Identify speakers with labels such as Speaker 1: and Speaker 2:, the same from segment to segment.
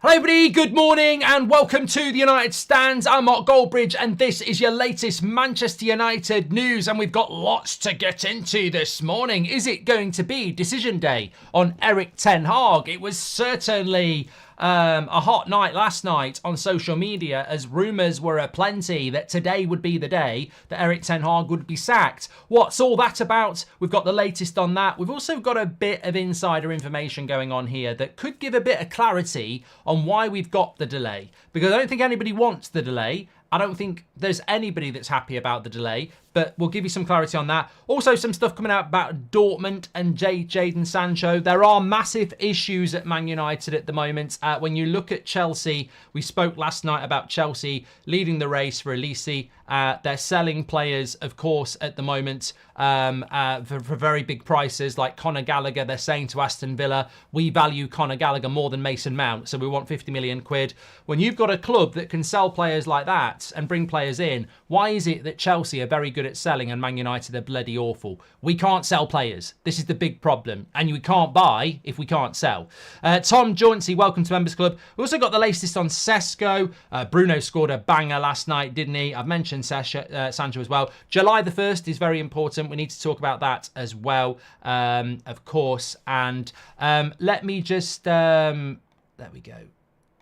Speaker 1: Hello everybody, good morning and welcome to the United Stands. I'm Mark Goldbridge and this is your latest Manchester United news, and we've got lots to get into this morning. Is it going to be decision day on Erik ten Hag? It was certainly a hot night last night on social media as rumours were aplenty that today would be the day that Erik ten Hag would be sacked. What's all that about? We've got the latest on that. We've also got a bit of insider information going on here that could give a bit of clarity on why we've got the delay, because I don't think anybody wants the delay. I don't think there's anybody that's happy about the delay, but we'll give you some clarity on that. Also, some stuff coming out about Dortmund and Jadon Sancho. There are massive issues at Man United at the moment. When you look at Chelsea, we spoke last night about Chelsea leading the race for Elise. They're selling players, of course, at the moment for very big prices, like Conor Gallagher. They're saying to Aston Villa, we value Conor Gallagher more than Mason Mount, so we want 50 million quid. When you've got a club that can sell players like that and bring players in, why is it that Chelsea are very good at selling and Man United are bloody awful? We can't sell players. This is the big problem. And we can't buy if we can't sell. Tom Jauncey, welcome to Members Club. We also got the latest on Sesko. Bruno scored a banger last night, didn't he? I've mentioned Sancho as well. July the 1st is very important. We need to talk about that as well, of course. And let me just... there we go.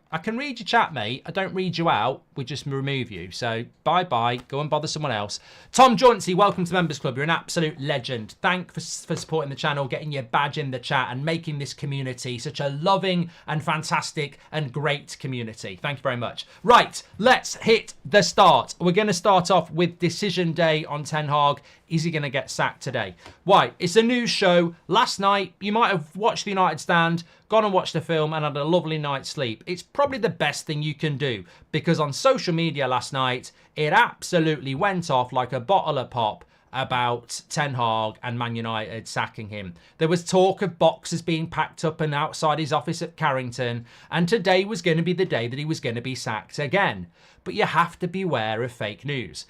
Speaker 1: I can read your chat, mate. I don't read you out. We just remove you. So bye-bye. Go and bother someone else. Tom Jauncey, welcome to Members Club. You're an absolute legend. Thanks for supporting the channel, getting your badge in the chat and making this community such a loving and fantastic and great community. Thank you very much. Right, let's hit the start. We're going to start off with decision day on Ten Hag. Is he going to get sacked today? Why? It's a news show. Last night, you might have watched the United Stand, gone and watched the film and had a lovely night's sleep. It's probably the best thing you can do, because on social media last night, it absolutely went off like a bottle of pop about Ten Hag and Man United sacking him. There was talk of boxes being packed up and outside his office at Carrington, and today was going to be the day that he was going to be sacked again. But you have to beware of fake news.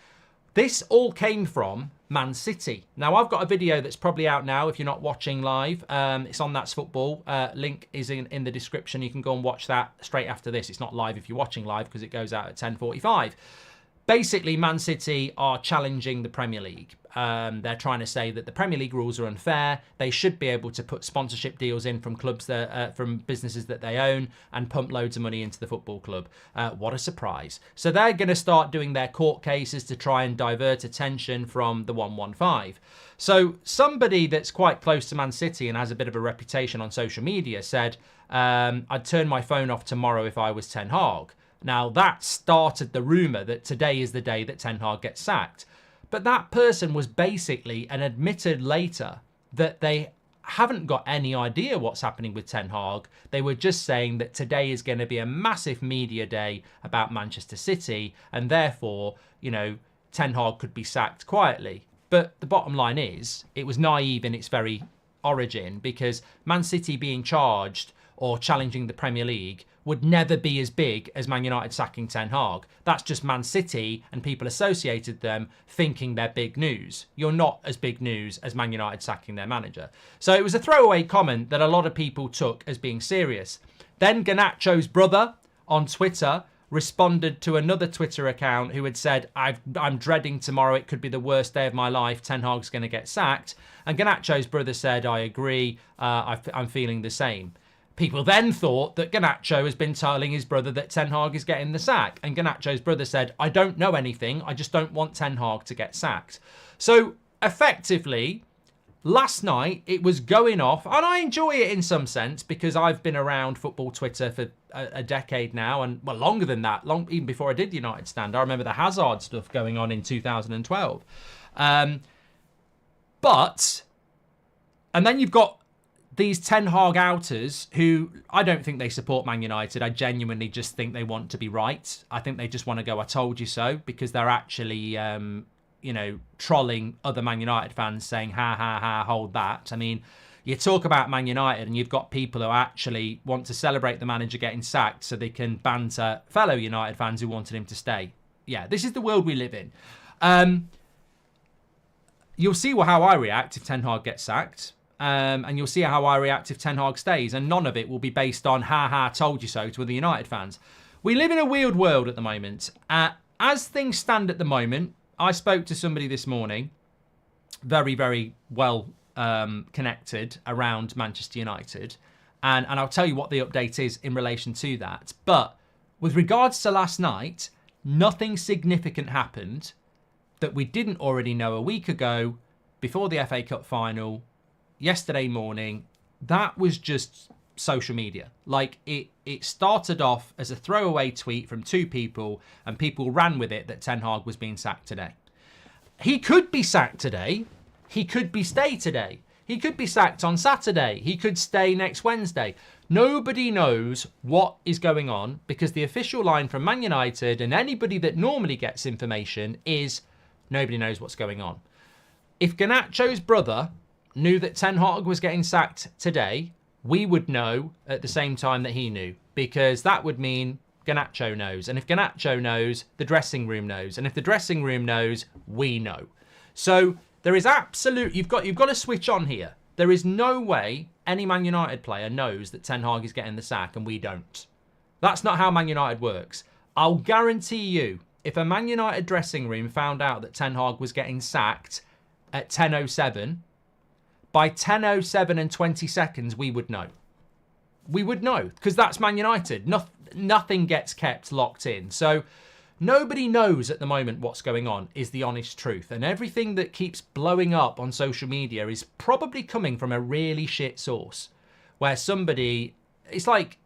Speaker 1: This all came from Man City. Now, I've got a video that's probably out now if you're not watching live. It's on That's Football. Link is in the description. You can go and watch that straight after this. It's not live if you're watching live because it goes out at 10:45. Basically, Man City are challenging the Premier League. They're trying to say that the Premier League rules are unfair. They should be able to put sponsorship deals in from clubs that, from businesses that they own and pump loads of money into the football club. What a surprise. So they're going to start doing their court cases to try and divert attention from the 115. So somebody that's quite close to Man City and has a bit of a reputation on social media said, I'd turn my phone off tomorrow if I was Ten Hag. Now, that started the rumour that today is the day that Ten Hag gets sacked. But that person was basically and admitted later that they haven't got any idea what's happening with Ten Hag. They were just saying that today is going to be a massive media day about Manchester City, and therefore, you know, Ten Hag could be sacked quietly. But the bottom line is, it was naive in its very origin, because Man City being charged or challenging the Premier League would never be as big as Man United sacking Ten Hag. That's just Man City and people associated them thinking they're big news. You're not as big news as Man United sacking their manager. So it was a throwaway comment that a lot of people took as being serious. Then Garnacho's brother on Twitter responded to another Twitter account who had said, I'm dreading tomorrow, it could be the worst day of my life, Ten Hag's going to get sacked. And Garnacho's brother said, I agree, I'm feeling the same. People then thought that Garnacho has been telling his brother that Ten Hag is getting the sack. And Garnacho's brother said, I don't know anything. I just don't want Ten Hag to get sacked. So effectively, last night it was going off. And I enjoy it in some sense because I've been around football Twitter for a decade now. And well, longer than that, even before I did the United Stand. I remember the Hazard stuff going on in 2012. And then you've got these Ten Hag outers who I don't think they support Man United. I genuinely just think they want to be right. I think they just want to go, I told you so, because they're actually, you know, trolling other Man United fans saying, ha, ha, ha, hold that. I mean, you talk about Man United and you've got people who actually want to celebrate the manager getting sacked so they can banter fellow United fans who wanted him to stay. Yeah, this is the world we live in. You'll see how I react if Ten Hag gets sacked. And you'll see how I react if Ten Hag stays. And none of it will be based on, ha, told you so, to the United fans. We live in a weird world at the moment. As things stand at the moment, I spoke to somebody this morning, very, very well connected around Manchester United. And I'll tell you what the update is in relation to that. But with regards to last night, nothing significant happened that we didn't already know a week ago, before the FA Cup final, yesterday morning. That was just social media. Like, it started off as a throwaway tweet from two people, and people ran with it that Ten Hag was being sacked today. He could be sacked today. He could be stay today. He could be sacked on Saturday. He could stay next Wednesday. Nobody knows what is going on, because the official line from Man United and anybody that normally gets information is nobody knows what's going on. If Garnacho's brother knew that Ten Hag was getting sacked today, we would know at the same time that he knew, because that would mean Garnacho knows. And if Garnacho knows, the dressing room knows. And if the dressing room knows, we know. So there is you've got to switch on here. There is no way any Man United player knows that Ten Hag is getting the sack and we don't. That's not how Man United works. I'll guarantee you, if a Man United dressing room found out that Ten Hag was getting sacked at 10:07, by 10:07 and 20 seconds, we would know. We would know, because that's Man United. Nothing gets kept locked in. So nobody knows at the moment what's going on, is the honest truth. And everything that keeps blowing up on social media is probably coming from a really shit source, where somebody, it's like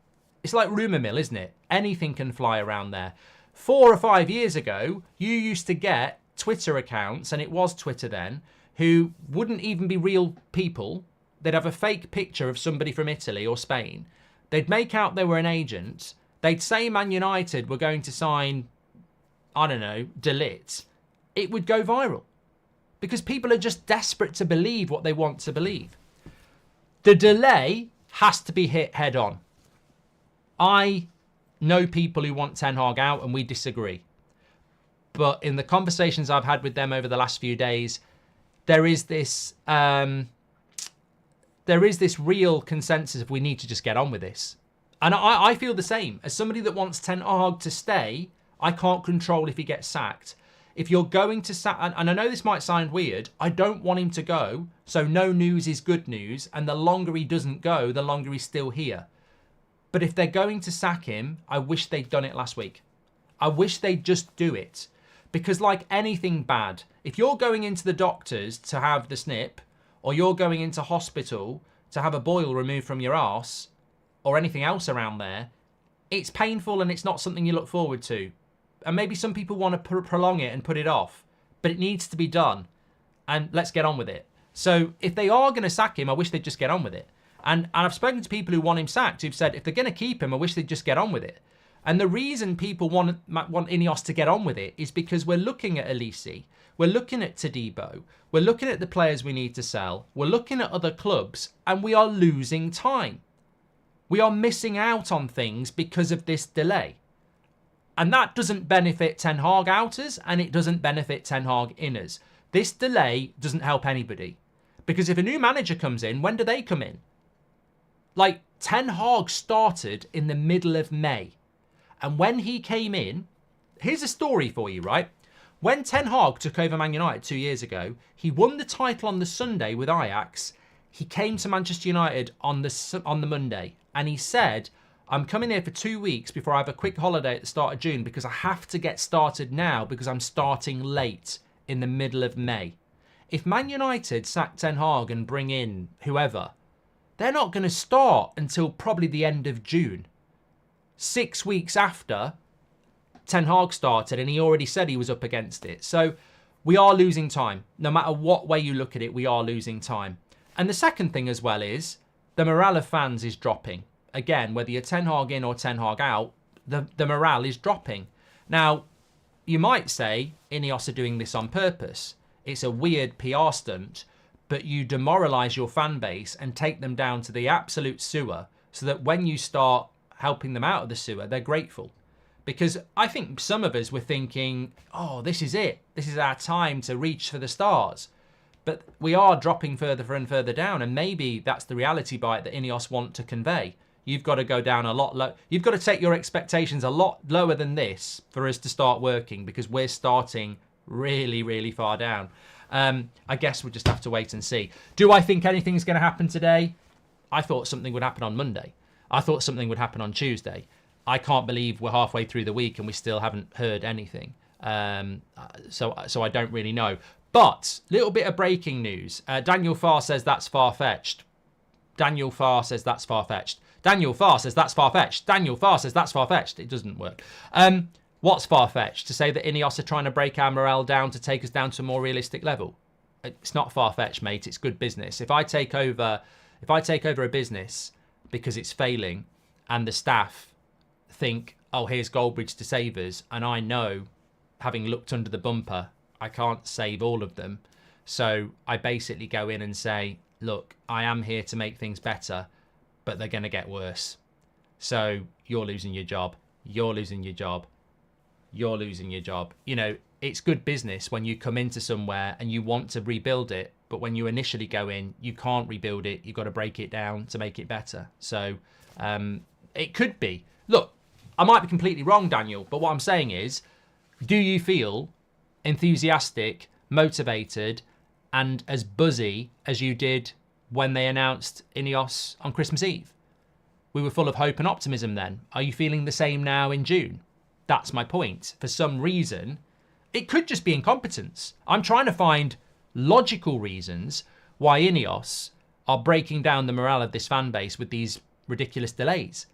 Speaker 1: rumour mill, isn't it? Anything can fly around there. 4 or 5 years ago, you used to get Twitter accounts, and it was Twitter then, who wouldn't even be real people. They'd have a fake picture of somebody from Italy or Spain. They'd make out they were an agent. They'd say Man United were going to sign, I don't know, De Ligt. It would go viral, because people are just desperate to believe what they want to believe. The delay has to be hit head on. I know people who want Ten Hag out, and we disagree. But in the conversations I've had with them over the last few days, there is this real consensus of we need to just get on with this. And I feel the same. As somebody that wants Ten Hag to stay, I can't control if he gets sacked. If you're going to sack, and I know this might sound weird, I don't want him to go, so no news is good news, and the longer he doesn't go, the longer he's still here. But if they're going to sack him, I wish they'd done it last week. I wish they'd just do it. Because like anything bad, if you're going into the doctors to have the snip, or you're going into hospital to have a boil removed from your arse, or anything else around there, it's painful and it's not something you look forward to. And maybe some people want to prolong it and put it off, but it needs to be done. And let's get on with it. So if they are going to sack him, I wish they'd just get on with it. And I've spoken to people who want him sacked who've said, if they're going to keep him, I wish they'd just get on with it. And the reason people want Ineos to get on with it is because we're looking at Elise, we're looking at Todibo, we're looking at the players we need to sell, we're looking at other clubs, and we are losing time. We are missing out on things because of this delay. And that doesn't benefit Ten Hag outers, and it doesn't benefit Ten Hag inners. This delay doesn't help anybody. Because if a new manager comes in, when do they come in? Like, Ten Hag started in the middle of May. And when he came in, here's a story for you, right? When Ten Hag took over Man United 2 years ago, he won the title on the Sunday with Ajax. He came to Manchester United on the Monday, and he said, I'm coming here for 2 weeks before I have a quick holiday at the start of June because I have to get started now because I'm starting late in the middle of May. If Man United sack Ten Hag and bring in whoever, they're not going to start until probably the end of June. 6 weeks after Ten Hag started, and he already said he was up against it. So we are losing time. No matter what way you look at it, we are losing time. And the second thing as well is the morale of fans is dropping. Again, whether you're Ten Hag in or Ten Hag out, the morale is dropping. Now, you might say Ineos are doing this on purpose. It's a weird PR stunt, but you demoralise your fan base and take them down to the absolute sewer so that when you start helping them out of the sewer, they're grateful. Because I think some of us were thinking, oh, this is it. This is our time to reach for the stars. But we are dropping further and further down, and maybe that's the reality bite that Ineos want to convey. You've got to go down a lot low. You've got to take your expectations a lot lower than this for us to start working, because we're starting really, really far down. I guess we'll just have to wait and see. Do I think anything's going to happen today? I thought something would happen on Monday. I thought something would happen on Tuesday. I can't believe we're halfway through the week and we still haven't heard anything. So I don't really know. But little bit of breaking news. Daniel Farr says that's far-fetched. Daniel Farr says that's far-fetched. Daniel Farr says that's far-fetched. Daniel Farr says that's far-fetched. It doesn't work. What's far-fetched? To say that Ineos are trying to break our morale down to take us down to a more realistic level? It's not far-fetched, mate. It's good business. If I take over a business because it's failing and the staff think, oh, here's Goldbridge to save us, and I know, having looked under the bumper, I can't save all of them. So I basically go in and say, look, I am here to make things better, but they're going to get worse. So you're losing your job. You're losing your job. You're losing your job. You know, it's good business when you come into somewhere and you want to rebuild it, but when you initially go in, you can't rebuild it. You've got to break it down to make it better. So it could be. Look, I might be completely wrong, Daniel, but what I'm saying is, do you feel enthusiastic, motivated, and as buzzy as you did when they announced Ineos on Christmas Eve? We were full of hope and optimism then. Are you feeling the same now in June? That's my point. For some reason, it could just be incompetence. I'm trying to find logical reasons why Ineos are breaking down the morale of this fan base with these ridiculous delays.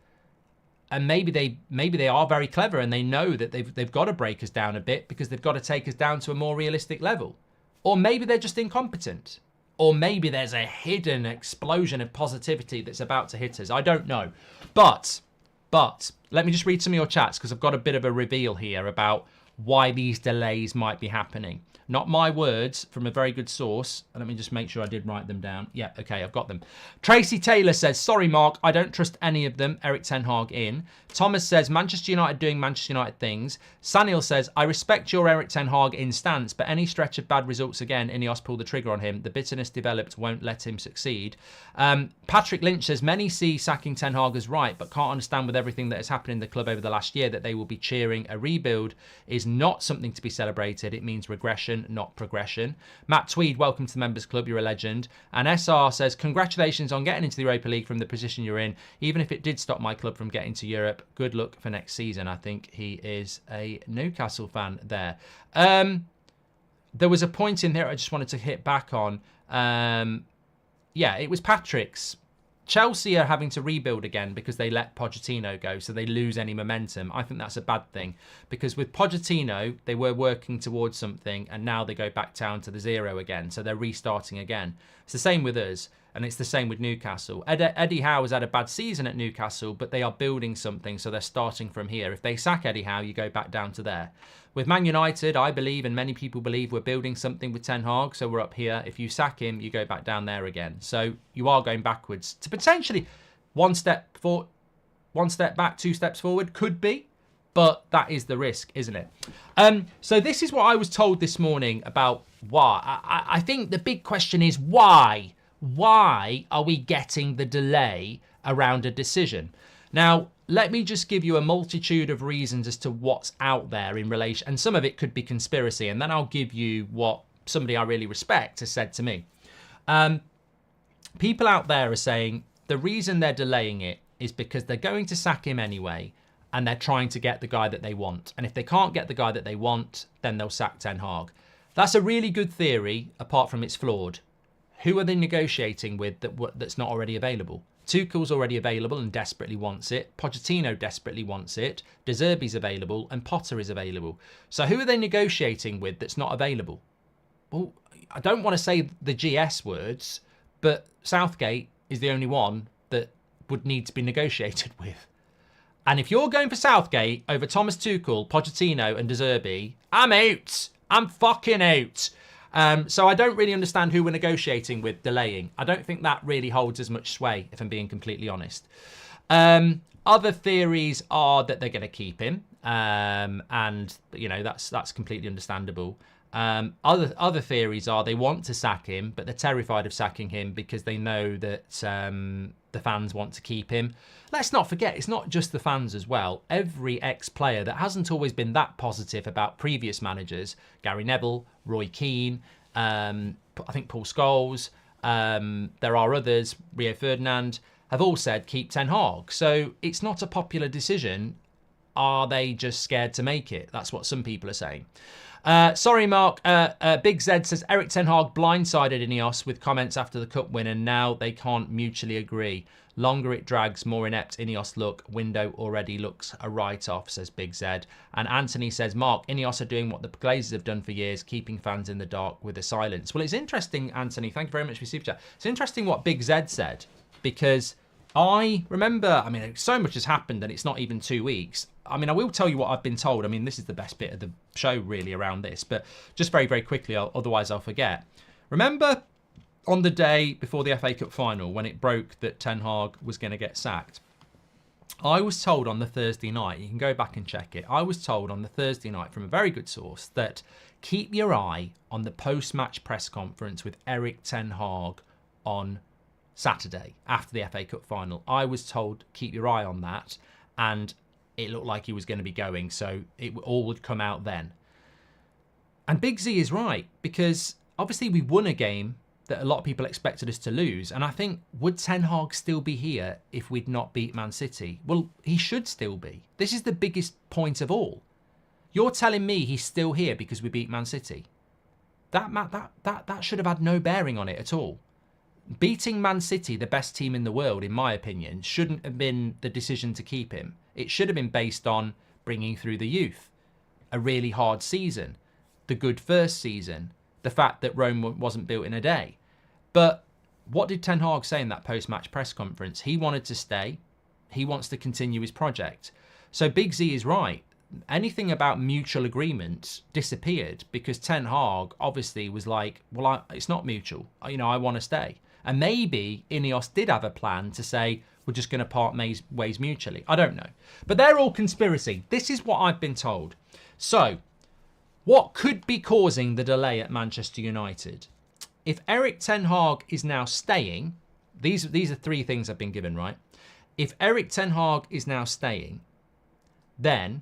Speaker 1: And maybe they are very clever and they know that they've got to break us down a bit because they've got to take us down to a more realistic level. Or maybe they're just incompetent. Or maybe there's a hidden explosion of positivity that's about to hit us. I don't know. But let me just read some of your chats, because I've got a bit of a reveal here about why these delays might be happening. Not my words, from a very good source. And let me just make sure I did write them down. Yeah, okay, I've got them. Tracy Taylor says, sorry, Mark, I don't trust any of them. Eric Ten Hag in. Thomas says, Manchester United doing Manchester United things. Saniel says, I respect your Eric Ten Hag in stance, but any stretch of bad results again, Ineos pull the trigger on him. The bitterness developed won't let him succeed. Patrick Lynch says, many see sacking Ten Hag as right, but can't understand with everything that has happened in the club over the last year that they will be cheering. A rebuild is not something to be celebrated. It means regression, not progression. Matt Tweed, welcome to the Members Club. You're a legend. And SR says, congratulations on getting into the Europa League from the position you're in. Even if it did stop my club from getting to Europe, good luck for next season. I think he is a Newcastle fan there. There was a point in there I just wanted to hit back on. Yeah, it was Patrick's. Chelsea are having to rebuild again because they let Pochettino go, so they lose any momentum. I think that's a bad thing, because with Pochettino, they were working towards something, and now they go back down to the zero again, so they're restarting again. It's the same with us, and it's the same with Newcastle. Eddie Howe has had a bad season at Newcastle, but they are building something, so they're starting from here. If they sack Eddie Howe, you go back down to there. With Man United, I believe, and many people believe, we're building something with Ten Hag, so we're up here. If you sack him, you go back down there again. So you are going backwards to potentially one step back, 2 steps forward, could be, but that is the risk, isn't it? So this is what I was told this morning about why. I think the big question is why? Why are we getting the delay around a decision? Now, let me just give you a multitude of reasons as to what's out there in relation, and some of it could be conspiracy, and then I'll give you what somebody I really respect has said to me. People out there are saying the reason they're delaying it is because they're going to sack him anyway, and they're trying to get the guy that they want. And if they can't get the guy that they want, then they'll sack Ten Hag. That's a really good theory, apart from it's flawed. Who are they negotiating with that's not already available? Tuchel's already available and desperately wants it. Pochettino desperately wants it. De Zerbi's available and Potter is available. So who are they negotiating with that's not available? Well, I don't want to say the GS words, but Southgate is the only one that would need to be negotiated with. And if you're going for Southgate over Thomas Tuchel, Pochettino and De Zerbi, I'm out. I'm fucking out. So I don't really understand who we're negotiating with delaying. I don't think that really holds as much sway, if I'm being completely honest. Other theories are that they're going to keep him. And, you know, that's completely understandable. Other theories are they want to sack him, but they're terrified of sacking him because they know that the fans want to keep him. Let's not forget, it's not just the fans as well. Every ex-player that hasn't always been that positive about previous managers, Gary Neville, Roy Keane, I think Paul Scholes, there are others, Rio Ferdinand, have all said keep Ten Hag. So it's not a popular decision. Are they just scared to make it? That's what some people are saying. Sorry, Mark. Big Z says Erik Ten Hag blindsided Ineos with comments after the cup win, and now they can't mutually agree. Longer it drags, more inept Ineos look. Window already looks a write-off, says Big Z. And Anthony says, Mark, Ineos are doing what the Glazers have done for years, keeping fans in the dark with a silence. Well, it's interesting, Anthony. Thank you very much for your super chat. It's interesting what Big Z said, because I remember, I mean, so much has happened and it's not even 2 weeks. I mean, I will tell you what I've been told. I mean, this is the best bit of the show really around this, but just very, very quickly, otherwise I'll forget. Remember on the day before the FA Cup final when it broke that Ten Hag was going to get sacked? I was told on the Thursday night, you can go back and check it, I was told on the Thursday night from a very good source that keep your eye on the post-match press conference with Erik Ten Hag on Saturday after the FA Cup final. I was told keep your eye on that, and it looked like he was going to be going, so it all would come out then. And Big Z is right, because obviously we won a game that a lot of people expected us to lose, and I think, would Ten Hag still be here if we'd not beat Man City? Well, he should still be. This is the biggest point of all. You're telling me he's still here because we beat Man City? That should have had no bearing on it at all. Beating Man City, the best team in the world, in my opinion, shouldn't have been the decision to keep him. It should have been based on bringing through the youth, a really hard season, the good first season, the fact that Rome wasn't built in a day. But what did Ten Hag say in that post-match press conference? He wanted to stay. He wants to continue his project. So Big Z is right. Anything about mutual agreement disappeared because Ten Hag obviously was like, well, it's not mutual. I want to stay. And maybe Ineos did have a plan to say, we're just going to part ways mutually. I don't know. But they're all conspiracy. This is what I've been told. So, what could be causing the delay at Manchester United? If Erik Ten Hag is now staying, these are three things I've been given, right? If Erik Ten Hag is now staying, then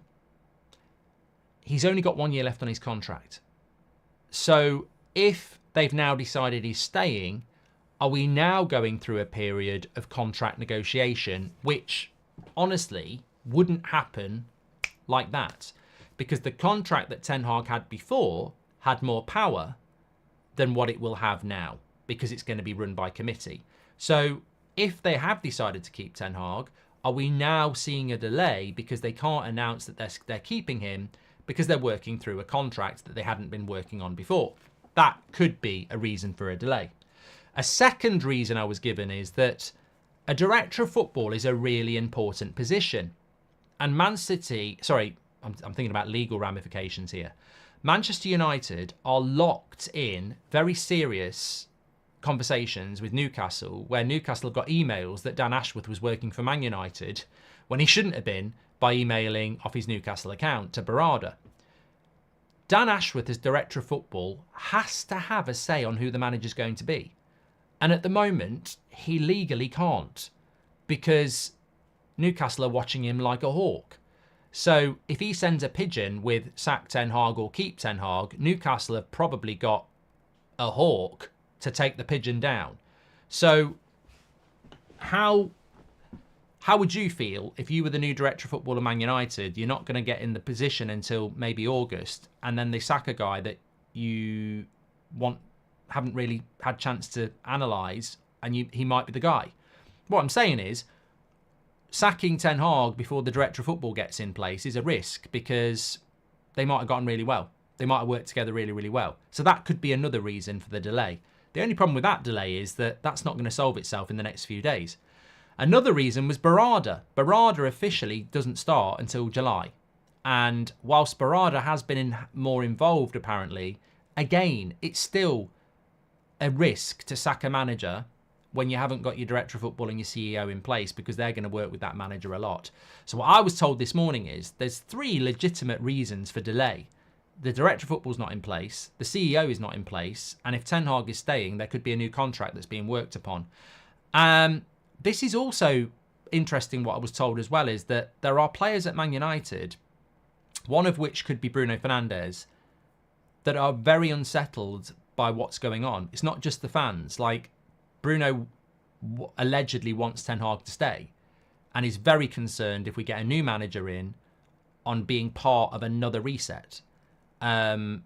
Speaker 1: he's only got 1 year left on his contract. So, if they've now decided he's staying, are we now going through a period of contract negotiation, which honestly wouldn't happen like that? Because the contract that Ten Hag had before had more power than what it will have now, because it's going to be run by committee. So if they have decided to keep Ten Hag, are we now seeing a delay because they can't announce that they're keeping him because they're working through a contract that they hadn't been working on before? That could be a reason for a delay. A second reason I was given is that a director of football is a really important position. And Man City, sorry, I'm thinking about legal ramifications here. Manchester United are locked in very serious conversations with Newcastle, where Newcastle have got emails that Dan Ashworth was working for Man United when he shouldn't have been, by emailing off his Newcastle account to Barada. Dan Ashworth, as director of football, has to have a say on who the manager's going to be. And at the moment, he legally can't, because Newcastle are watching him like a hawk. So if he sends a pigeon with sack Ten Hag or keep Ten Hag, Newcastle have probably got a hawk to take the pigeon down. So how would you feel if you were the new director of football of Man United? You're not going to get in the position until maybe August, and then they sack a guy that you haven't really had chance to analyse, and he might be the guy. What I'm saying is, sacking Ten Hag before the director of football gets in place is a risk, because they might have gotten really well. They might have worked together really, really well. So that could be another reason for the delay. The only problem with that delay is that that's not going to solve itself in the next few days. Another reason was Barada. Barada officially doesn't start until July. And whilst Barada has been more involved, apparently, again, it's still a risk to sack a manager when you haven't got your director of football and your CEO in place, because they're going to work with that manager a lot. So what I was told this morning is there's 3 legitimate reasons for delay. the director of football's not in place, the CEO is not in place, and if Ten Hag is staying, there could be a new contract that's being worked upon. This is also interesting. What I was told as well is that there are players at Man United, one of which could be Bruno Fernandes, that are very unsettled by what's going on. It's not just the fans. Like, Bruno allegedly wants Ten Hag to stay and is very concerned if we get a new manager in on being part of another reset. And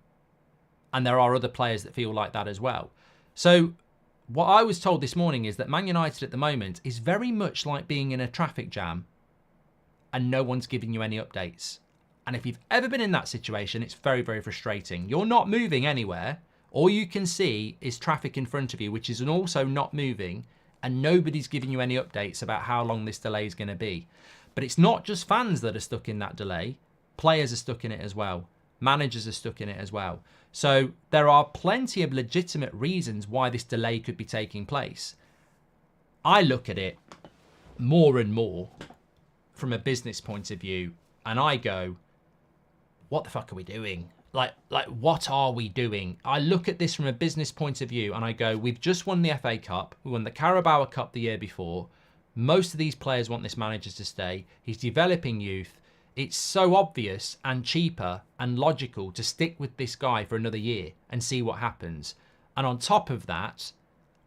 Speaker 1: there are other players that feel like that as well. So what I was told this morning is that Man United at the moment is very much like being in a traffic jam and no one's giving you any updates. And if you've ever been in that situation, it's very, very frustrating. You're not moving anywhere. All you can see is traffic in front of you, which is also not moving, and nobody's giving you any updates about how long this delay is going to be. But it's not just fans that are stuck in that delay. Players are stuck in it as well. Managers are stuck in it as well. So there are plenty of legitimate reasons why this delay could be taking place. I look at it more and more from a business point of view, and I go, what the fuck are we doing? Like, what are we doing? I look at this from a business point of view and I go, we've just won the FA Cup. We won the Carabao Cup the year before. Most of these players want this manager to stay. He's developing youth. It's so obvious and cheaper and logical to stick with this guy for another year and see what happens. And on top of that,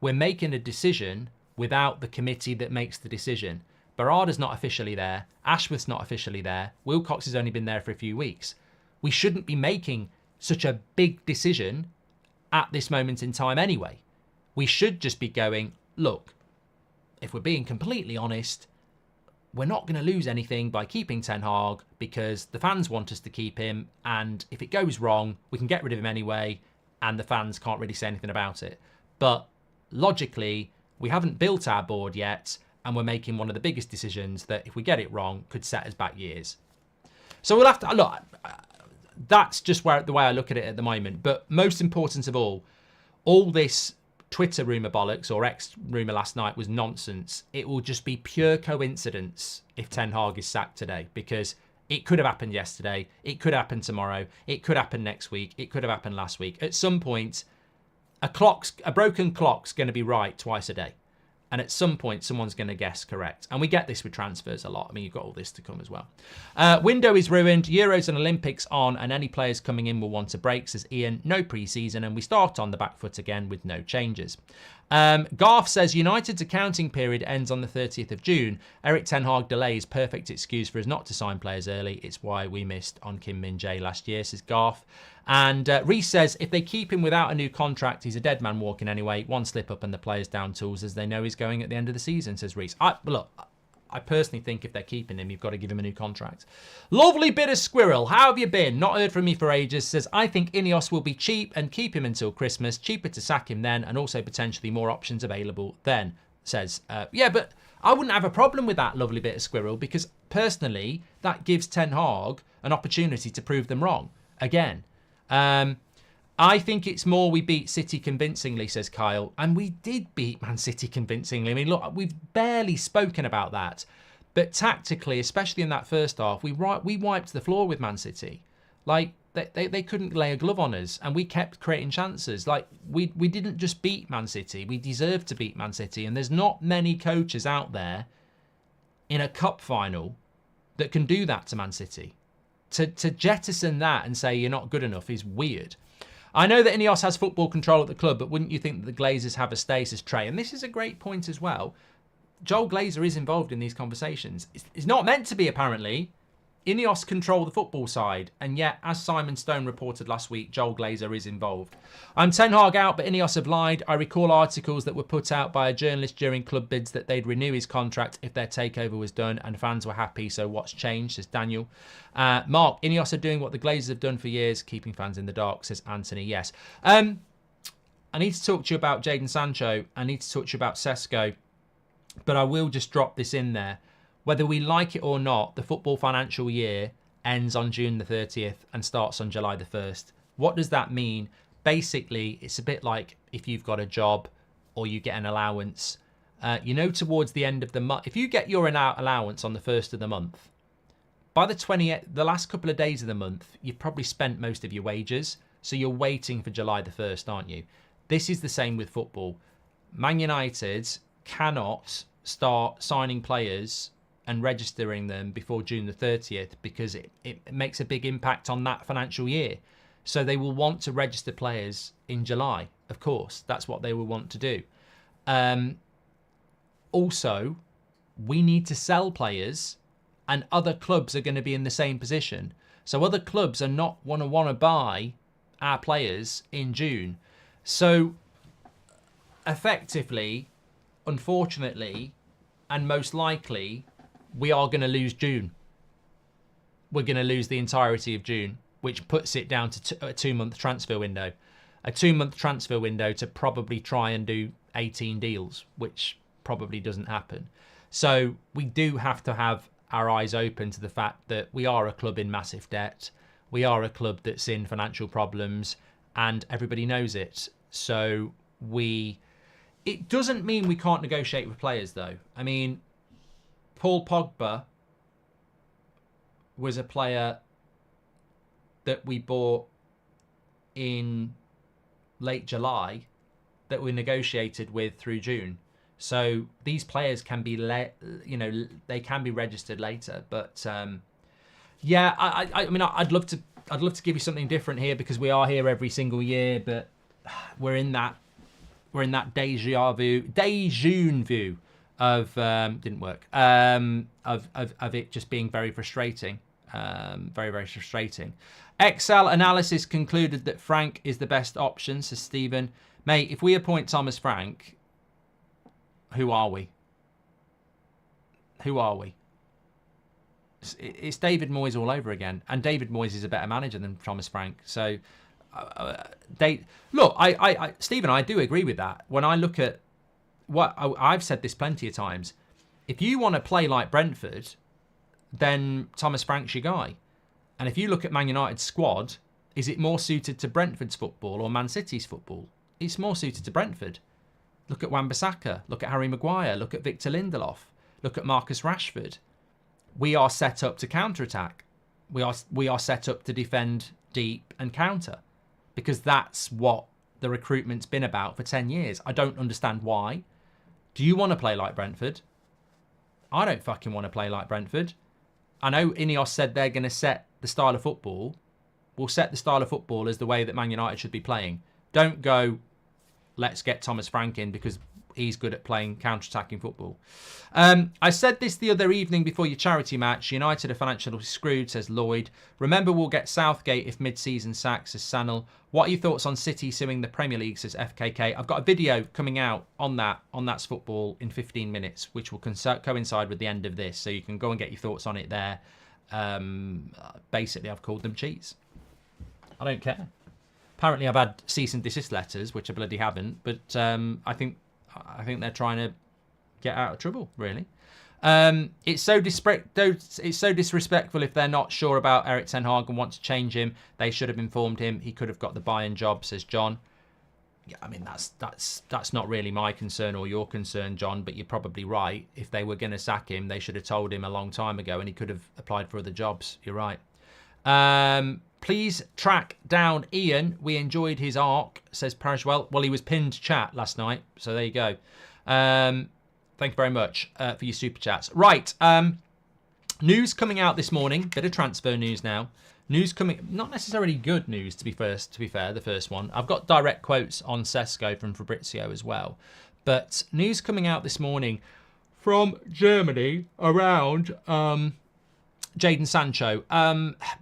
Speaker 1: we're making a decision without the committee that makes the decision. Barada's not officially there. Ashworth's not officially there. Wilcox has only been there for a few weeks. We shouldn't be making such a big decision at this moment in time anyway. We should just be going, look, if we're being completely honest, we're not going to lose anything by keeping Ten Hag because the fans want us to keep him, and if it goes wrong, we can get rid of him anyway, and the fans can't really say anything about it. But logically, we haven't built our board yet, and we're making one of the biggest decisions that, if we get it wrong, could set us back years. So we'll have to look. That's just the way I look at it at the moment. But most important of all this Twitter rumour bollocks, or X rumour last night, was nonsense. It will just be pure coincidence if Ten Hag is sacked today, because it could have happened yesterday, it could happen tomorrow, it could happen next week, it could have happened last week. At some point, a broken clock's going to be right twice a day. And at some point, someone's going to guess correct. And we get this with transfers a lot. I mean, you've got all this to come as well. Window is ruined. Euros and Olympics on, and any players coming in will want a break, says Ian. No pre-season, and we start on the back foot again with no changes. Garth says, United's accounting period ends on the 30th of June. Eric Ten Hag delays, perfect excuse for us not to sign players early. It's why we missed on Kim Min-jae last year, says Garth. And Reece says, if they keep him without a new contract, he's a dead man walking anyway. One slip up and the player's down tools, as they know he's going at the end of the season, says Reece. Look, I personally think if they're keeping him, you've got to give him a new contract. Lovely bit of squirrel. How have you been? Not heard from me for ages. Says, I think Ineos will be cheap and keep him until Christmas. Cheaper to sack him then, and also potentially more options available then. Says, yeah, but I wouldn't have a problem with that, lovely bit of squirrel, because personally, that gives Ten Hag an opportunity to prove them wrong again. I think it's more we beat City convincingly, says Kyle. And we did beat Man City convincingly. I mean, look, we've barely spoken about that. But tactically, especially in that first half, we wiped the floor with Man City. Like, they couldn't lay a glove on us. And we kept creating chances. Like, we didn't just beat Man City. We deserved to beat Man City. And there's not many coaches out there in a cup final that can do that to Man City. To jettison that and say you're not good enough is weird. I know that Ineos has football control at the club, but wouldn't you think that the Glazers have a stay, says Trey? And this is a great point as well. Joel Glazer is involved in these conversations. It's not meant to be, apparently. Ineos control the football side, and yet, as Simon Stone reported last week, Joel Glazer is involved. I'm Ten Hag out, but Ineos have lied. I recall articles that were put out by a journalist during club bids that they'd renew his contract if their takeover was done, and fans were happy, so what's changed, says Daniel. Mark, Ineos are doing what the Glazers have done for years, keeping fans in the dark, says Anthony. Yes. I need to talk to you about Jadon Sancho. I need to talk to you about Sesko, but I will just drop this in there. Whether we like it or not, the football financial year ends on June the 30th and starts on July the 1st. What does that mean? Basically, it's a bit like if you've got a job or you get an allowance. Towards the end of the month, if you get your allowance on the 1st of the month, by the 20th, the last couple of days of the month, you've probably spent most of your wages. So you're waiting for July the 1st, aren't you? This is the same with football. Man United cannot start signing players and registering them before June the 30th because it makes a big impact on that financial year. So they will want to register players in July, of course. That's what they will want to do. Also, we need to sell players, and other clubs are going to be in the same position. So other clubs are not want to buy our players in June. So effectively, unfortunately, and most likely, we are going to lose June. We're going to lose the entirety of June, which puts it down to a 2-month transfer window. A 2-month transfer window to probably try and do 18 deals, which probably doesn't happen. So we do have to have our eyes open to the fact that we are a club in massive debt. We are a club that's in financial problems, and everybody knows it. So it doesn't mean we can't negotiate with players, though. I mean, Paul Pogba was a player that we bought in late July that we negotiated with through June. So these players can be, they can be registered later. But yeah, I mean, I'd love to give you something different here because we are here every single year, but we're in that deja vu of didn't work of it just being very frustrating, very frustrating. Excel analysis concluded that Frank is the best option, says Stephen. Mate, if we appoint Thomas Frank, who are we? Who are we? It's David Moyes all over again, and David Moyes is a better manager than Thomas Frank. So, look, Stephen, I do agree with that. When I look at what I've said this plenty of times, if you want to play like Brentford, then Thomas Frank's your guy. And if you look at Man United's squad, is it more suited to Brentford's football or Man City's football? It's more suited to Brentford. Look at Wan-Bissaka, look at Harry Maguire, look at Victor Lindelof, look at Marcus Rashford. We are set up to counter-attack. We are set up to defend deep and counter, because that's what the recruitment's been about for 10 years. I don't understand why. Do you want to play like Brentford? I don't fucking want to play like Brentford. I know Ineos said they're going to set the style of football. We'll set the style of football as the way that Man United should be playing. Don't go, let's get Thomas Frank in because he's good at playing counter-attacking football. I said this the other evening before your charity match. United are financially screwed, says Lloyd. Remember, we'll get Southgate if mid-season sack, says Sanel. What are your thoughts on City suing the Premier League, says FKK? I've got a video coming out on That's Football in 15 minutes, which will coincide with the end of this. So you can go and get your thoughts on it there. Basically, I've called them cheats. I don't care. Apparently, I've had cease and desist letters, which I bloody haven't. But I think they're trying to get out of trouble, really. It's so disrespectful if they're not sure about Erik ten Hag and want to change him. They should have informed him. He could have got the Bayern job, says John. Yeah, I mean, that's not really my concern or your concern, John, but you're probably right. If they were going to sack him, they should have told him a long time ago and he could have applied for other jobs. You're right. Please track down Ian. We enjoyed his arc, says Parashwell. Well, he was pinned chat last night, so there you go. Thank you very much for your super chats. Right, news coming out this morning. Bit of transfer news now. News coming, not necessarily good news to be fair. The first one. I've got direct quotes on Sesko from Fabrizio as well. But news coming out this morning from Germany around Jadon Sancho.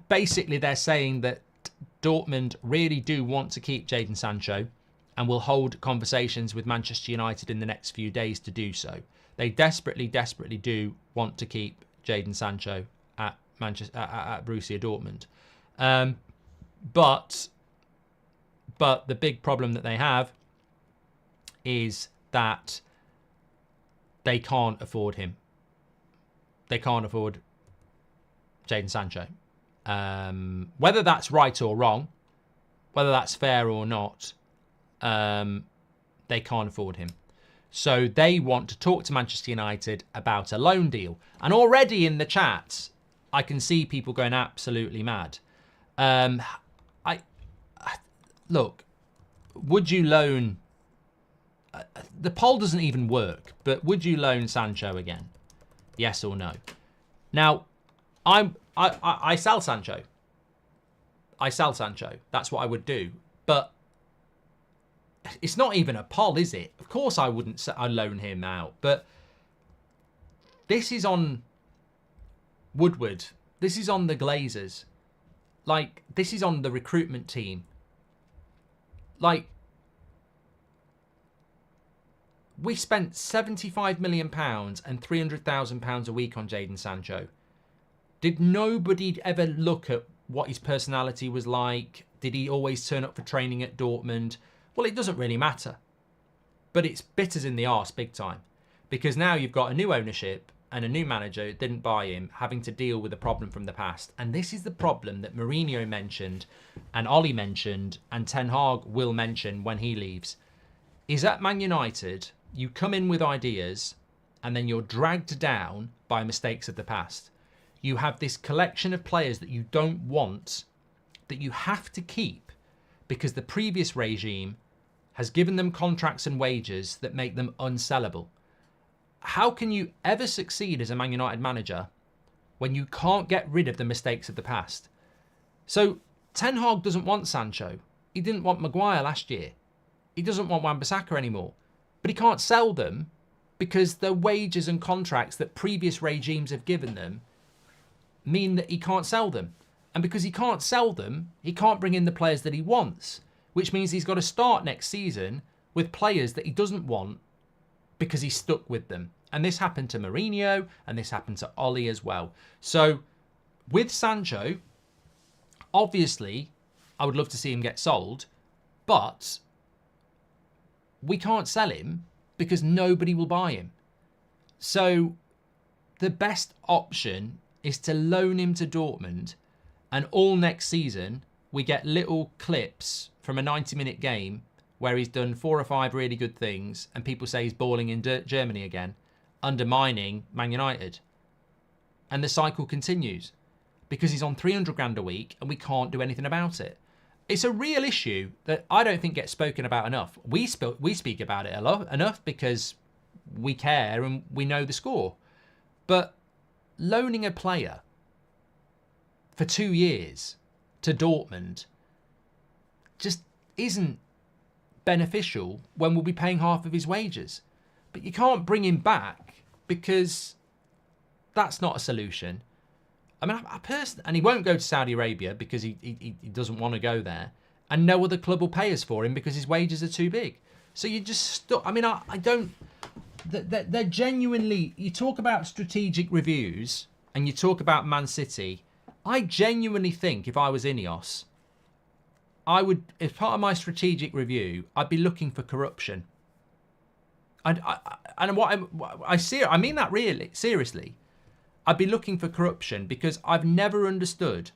Speaker 1: Basically, they're saying that Dortmund really do want to keep Jadon Sancho and will hold conversations with Manchester United in the next few days to do so. They desperately do want to keep Jadon Sancho at Borussia Dortmund. But the big problem that they have is that they can't afford him. They can't afford Jadon Sancho. Whether that's right or wrong, whether that's fair or not, they can't afford him. So they want to talk to Manchester United about a loan deal. And already in the chat, I can see people going absolutely mad. I look, would you loan... the poll doesn't even work, but would you loan Sancho again? Yes or no? Now, I sell Sancho. I sell Sancho. That's what I would do. But it's not even a poll, is it? Of course I wouldn't loan him out. But this is on Woodward. This is on the Glazers. Like, this is on the recruitment team. Like, we spent £75 million and £300,000 a week on Jadon Sancho. Did nobody ever look at what his personality was like? Did he always turn up for training at Dortmund? Well, it doesn't really matter. But it's bitters in the arse big time. Because now you've got a new ownership and a new manager who didn't buy him, having to deal with a problem from the past. And this is the problem that Mourinho mentioned, and Ollie mentioned, and Ten Hag will mention when he leaves. Is at Man United, you come in with ideas, and then you're dragged down by mistakes of the past. You have this collection of players that you don't want, that you have to keep, because the previous regime has given them contracts and wages that make them unsellable. How can you ever succeed as a Man United manager when you can't get rid of the mistakes of the past? So Ten Hag doesn't want Sancho. He didn't want Maguire last year. He doesn't want Wan-Bissaka anymore. But he can't sell them because the wages and contracts that previous regimes have given them mean that he can't sell them. And because he can't sell them, he can't bring in the players that he wants, which means he's got to start next season with players that he doesn't want because he's stuck with them. And this happened to Mourinho, and this happened to Ollie as well. So with Sancho, obviously, I would love to see him get sold, but we can't sell him because nobody will buy him. So the best option is to loan him to Dortmund, and all next season we get little clips from a 90-minute game where he's done 4 or 5 really good things and people say he's balling in Germany again, undermining Man United. And the cycle continues because he's on 300 grand a week and we can't do anything about it. It's a real issue that I don't think gets spoken about enough. We speak about it enough because we care and we know the score. But loaning a player for 2 years to Dortmund just isn't beneficial when we'll be paying half of his wages. But you can't bring him back because that's not a solution. I mean, I personally, and he won't go to Saudi Arabia because he doesn't want to go there, and no other club will pay us for him because his wages are too big. So you just stuck. I mean, I don't. They're genuinely. You talk about strategic reviews and you talk about Man City. I genuinely think if I was Ineos, I would, as part of my strategic review, I'd be looking for corruption. And I mean that really seriously. I'd be looking for corruption because I've never understood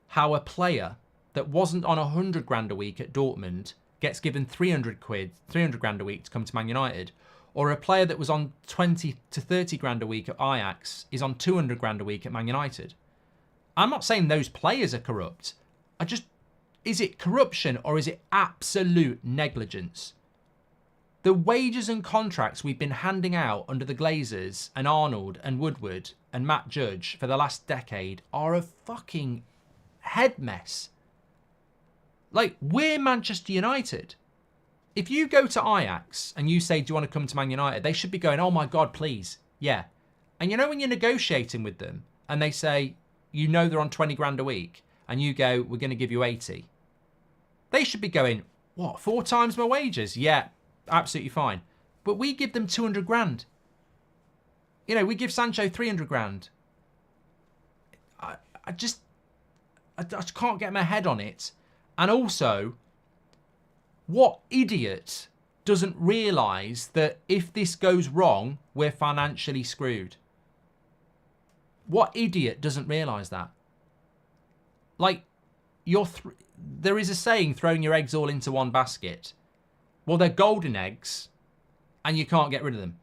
Speaker 1: how a player that wasn't on 100 grand a week at Dortmund gets given 300 grand a week to come to Man United, or a player that was on 20 to 30 grand a week at Ajax is on 200 grand a week at Man United. I'm not saying those players are corrupt. Is it corruption or is it absolute negligence? The wages and contracts we've been handing out under the Glazers and Arnold and Woodward and Matt Judge for the last decade are a fucking head mess. Like, we're Manchester United. If you go to Ajax and you say, do you want to come to Man United? They should be going, oh my God, please. Yeah. And you know when you're negotiating with them and they say, you know they're on 20 grand a week and you go, we're going to give you 80. They should be going, what, 4 times my wages? Yeah, absolutely fine. But we give them 200 grand. You know, we give Sancho 300 grand. I just can't get my head on it. And also, what idiot doesn't realise that if this goes wrong, we're financially screwed? What idiot doesn't realise that? Like, there is a saying, throwing your eggs all into one basket. Well, they're golden eggs, and you can't get rid of them.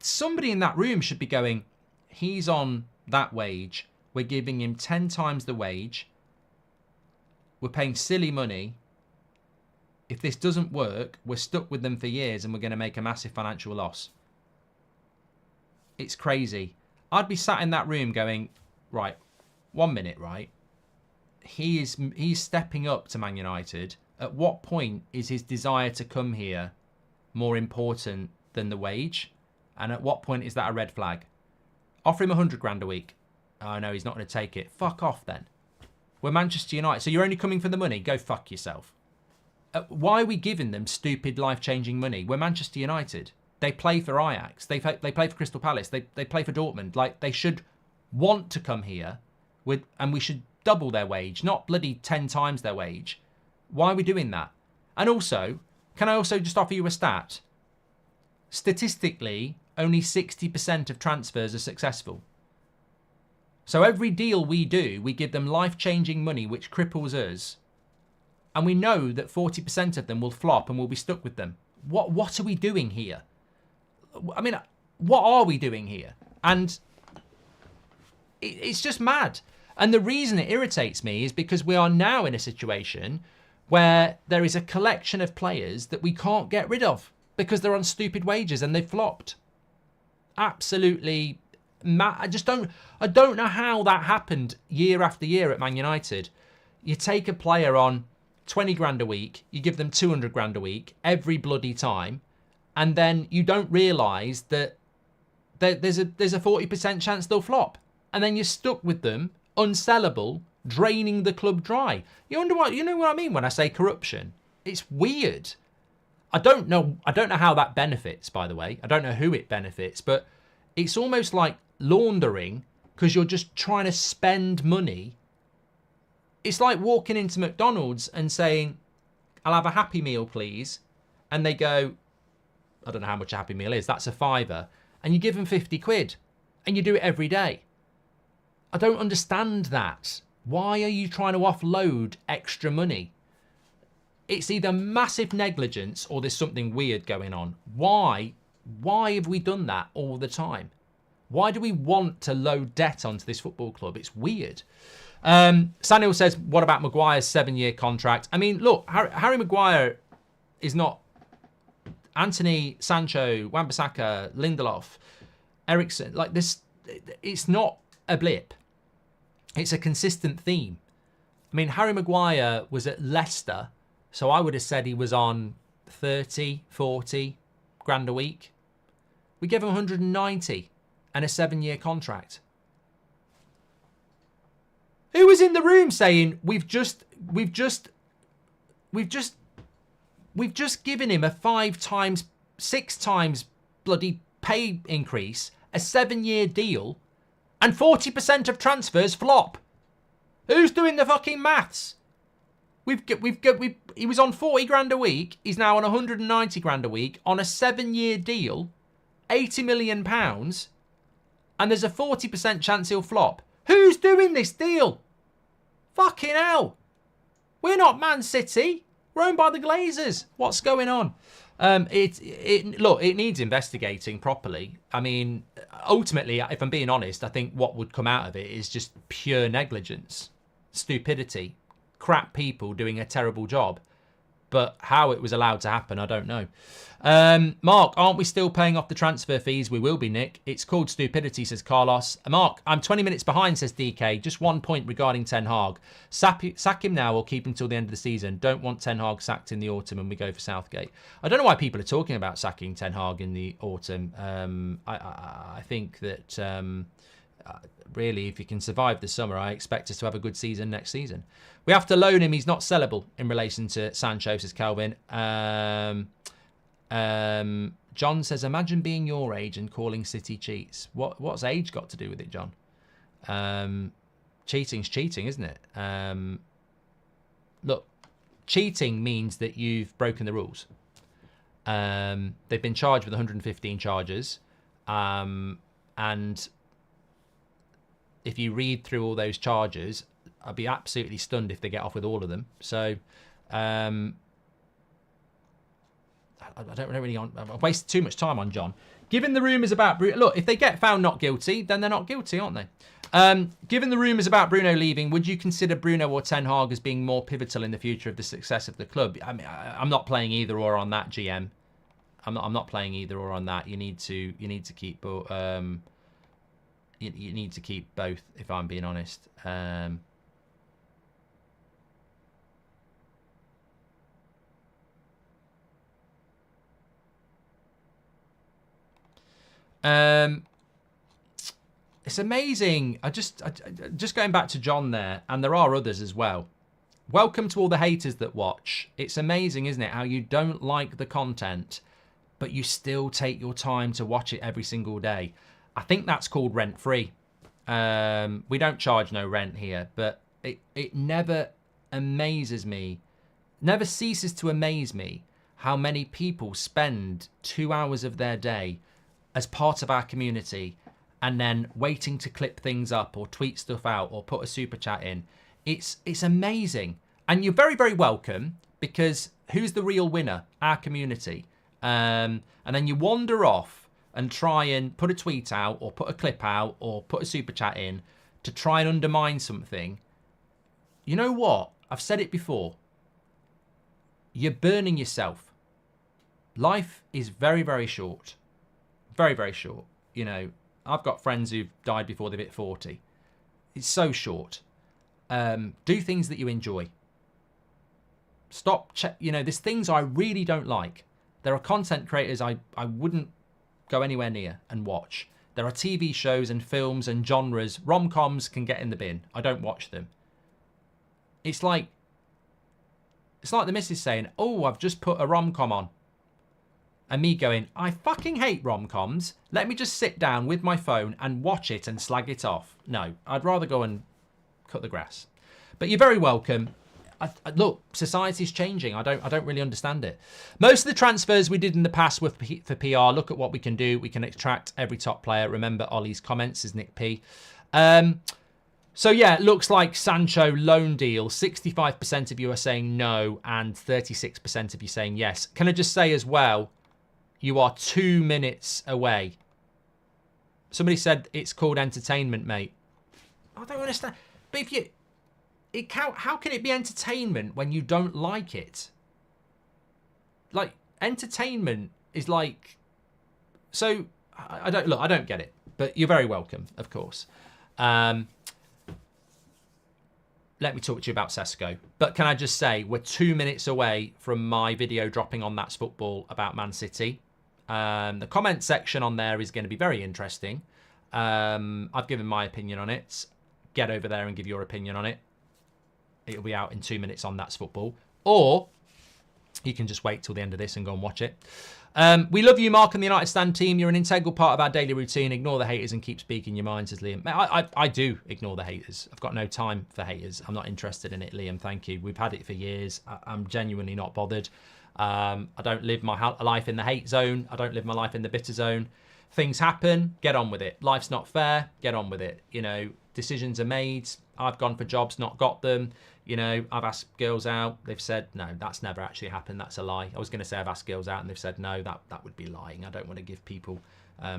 Speaker 1: somebody in that room should be going, he's on that wage. We're giving him 10 times the wage. We're paying silly money. If this doesn't work, we're stuck with them for years and we're going to make a massive financial loss. It's crazy. I'd be sat in that room going, right, 1 minute, right? He's stepping up to Man United. At what point is his desire to come here more important than the wage? And at what point is that a red flag? Offer him 100 grand a week. Oh no, he's not going to take it. Fuck off then. We're Manchester United. So you're only coming for the money? Go fuck yourself. Why are we giving them stupid life-changing money? We're Manchester United. They play for Ajax. They play for Crystal Palace. They play for Dortmund. Like, they should want to come here and we should double their wage, not bloody 10 times their wage. Why are we doing that? And also, can I also just offer you a stat? Statistically, only 60% of transfers are successful. So every deal we do, we give them life-changing money, which cripples us. And we know that 40% of them will flop and we'll be stuck with them. What are we doing here? I mean, what are we doing here? And it's just mad. And the reason it irritates me is because we are now in a situation where there is a collection of players that we can't get rid of because they're on stupid wages and they've flopped. Absolutely mad. I don't know how that happened year after year at Man United. You take a player on 20 grand a week, you give them 200 grand a week every bloody time, and then you don't realise that there's a 40% chance they'll flop. And then you're stuck with them, unsellable, draining the club dry. You know what I mean when I say corruption? It's weird. I don't know how that benefits, by the way. I don't know who it benefits, but it's almost like laundering because you're just trying to spend money. It's like walking into McDonald's and saying, I'll have a Happy Meal, please. And they go, I don't know how much a Happy Meal is. That's a £5. And you give them 50 quid. And you do it every day. I don't understand that. Why are you trying to offload extra money? It's either massive negligence or there's something weird going on. Why have we done that all the time? Why do we want to load debt onto this football club? It's weird. Sanil says, what about Maguire's 7-year contract? I mean, look, Harry Maguire is not Anthony, Sancho, Wan-Bissaka, Lindelof, Eriksen. Like this, it's not a blip. It's a consistent theme. I mean, Harry Maguire was at Leicester, so I would have said he was on 30, 40 grand a week. We gave him 190 and a 7-year contract. Who was in the room saying we've just given him a 5 times, 6 times bloody pay increase, a 7-year deal, and 40% of transfers flop? Who's doing the fucking maths? He was on 40 grand a week. He's now on 190 grand a week on a 7-year deal, £80 million, and there's a 40% chance he'll flop. Who's doing this deal? Fucking hell. We're not Man City. We're owned by the Glazers. What's going on? Look, it needs investigating properly. I mean, ultimately, if I'm being honest, I think what would come out of it is just pure negligence, stupidity, crap people doing a terrible job. But how it was allowed to happen, I don't know. Mark, aren't we still paying off the transfer fees? We will be, Nick. It's called stupidity, says Carlos. Mark, I'm 20 minutes behind, says DK. Just 1 point regarding Ten Hag. Sack him now or keep him till the end of the season. Don't want Ten Hag sacked in the autumn when we go for Southgate. I don't know why people are talking about sacking Ten Hag in the autumn. I think that really, if he can survive the summer, I expect us to have a good season next season. We have to loan him. He's not sellable in relation to Sancho, says Calvin. John says, imagine being your age and calling City cheats. What's age got to do with it, John? Cheating's cheating, isn't it? Look, cheating means that you've broken the rules. They've been charged with 115 charges. And if you read through all those charges, I'd be absolutely stunned if they get off with all of them. So, I don't really. I've wasted too much time on John. Given the rumours about Bruno... Look, if they get found not guilty, then they're not guilty, aren't they? Given the rumours about Bruno leaving, would you consider Bruno or Ten Hag as being more pivotal in the future of the success of the club? I mean, I'm not playing either or on that, GM. I'm not playing either or on that. You need to keep both. You need to keep both, if I'm being honest. It's amazing. I just going back to John there, and there are others as well. Welcome to all the haters that watch. It's amazing, isn't it, how you don't like the content, but you still take your time to watch it every single day. I think that's called rent-free. We don't charge no rent here, but it never amazes me, never ceases to amaze me how many people spend 2 hours of their day as part of our community and then waiting to clip things up or tweet stuff out or put a super chat in. It's amazing. And you're very, very welcome, because who's the real winner? Our community. And then you wander off and try and put a tweet out or put a clip out or put a super chat in to try and undermine something. You know what? I've said it before. You're burning yourself. Life is very, very short. Very, very short. You know, I've got friends who've died before they've hit 40. It's so short. Do things that you enjoy. Stop, you know, there's things I really don't like. There are content creators I wouldn't go anywhere near and watch. There are TV shows and films and genres. Rom-coms can get in the bin. I don't watch them. It's like the missus saying, oh, I've just put a rom-com on. And me going, I fucking hate rom-coms. Let me just sit down with my phone and watch it and slag it off. No, I'd rather go and cut the grass. But you're very welcome. Look, society's changing. I don't really understand it. Most of the transfers we did in the past were for PR. Look at what we can do. We can extract every top player. Remember Ollie's comments, is Nick P. So yeah, it looks like Sancho loan deal. 65% of you are saying no and 36% of you saying yes. Can I just say as well, you are 2 minutes away. Somebody said it's called entertainment, mate. I don't understand. But if you... how can it be entertainment when you don't like it? Like, entertainment is like... So, I don't get it. But you're very welcome, of course. Let me talk to you about Sesko. But can I just say, we're 2 minutes away from my video dropping on That's Football about Man City. The comment section on there is going to be very interesting. I've given my opinion on it. Get over there and give your opinion on it. It'll be out in 2 minutes on That's Football. Or you can just wait till the end of this and go and watch it. We love you, Mark, and the United Stand team. You're an integral part of our daily routine. Ignore the haters and keep speaking your mind, says Liam. I do ignore the haters. I've got no time for haters. I'm not interested in it, Liam. Thank you. We've had it for years. I'm genuinely not bothered. I don't live my life in the hate zone. I don't live my life in the bitter zone. Things happen. Get on with it. Life's not fair. Get on with it. You know, decisions are made. I've gone for jobs, not got them. You know, I've asked girls out. They've said, no, that's never actually happened. That's a lie. I was going to say I've asked girls out and they've said, no, that would be lying. I don't want to give people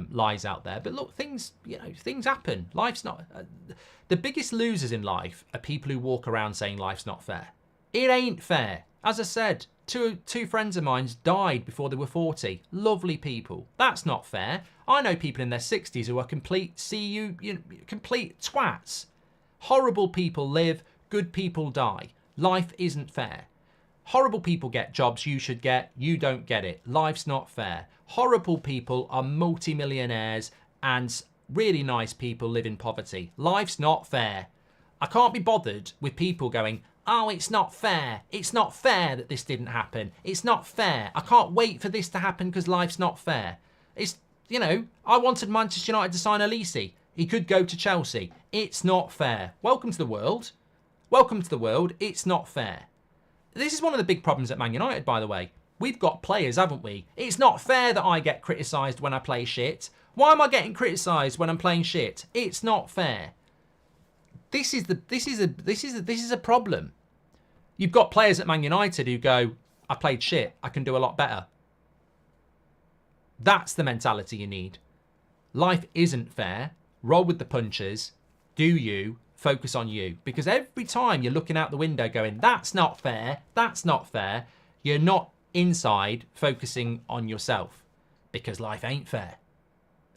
Speaker 1: lies out there. But look, things happen. Life's not... the biggest losers in life are people who walk around saying life's not fair. It ain't fair. As I said, two friends of mine died before they were 40. Lovely people. That's not fair. I know people in their 60s who are complete complete twats. Horrible people live. Good people die. Life isn't fair. Horrible people get jobs you should get. You don't get it. Life's not fair. Horrible people are multi-millionaires and really nice people live in poverty. Life's not fair. I can't be bothered with people going, oh, it's not fair. It's not fair that this didn't happen. It's not fair. I can't wait for this to happen because life's not fair. It's, you know, I wanted Manchester United to sign Elise. He could go to Chelsea. It's not fair. Welcome to the world. Welcome to the world. It's not fair. This is one of the big problems at Man United, by the way. We've got players, haven't we? It's not fair that I get criticised when I play shit. Why am I getting criticised when I'm playing shit? It's not fair. This is a problem. You've got players at Man United who go, I played shit. I can do a lot better. That's the mentality you need. Life isn't fair. Roll with the punches. Do you. Focus on you. Because every time you're looking out the window going, that's not fair, that's not fair, you're not inside focusing on yourself. Because life ain't fair.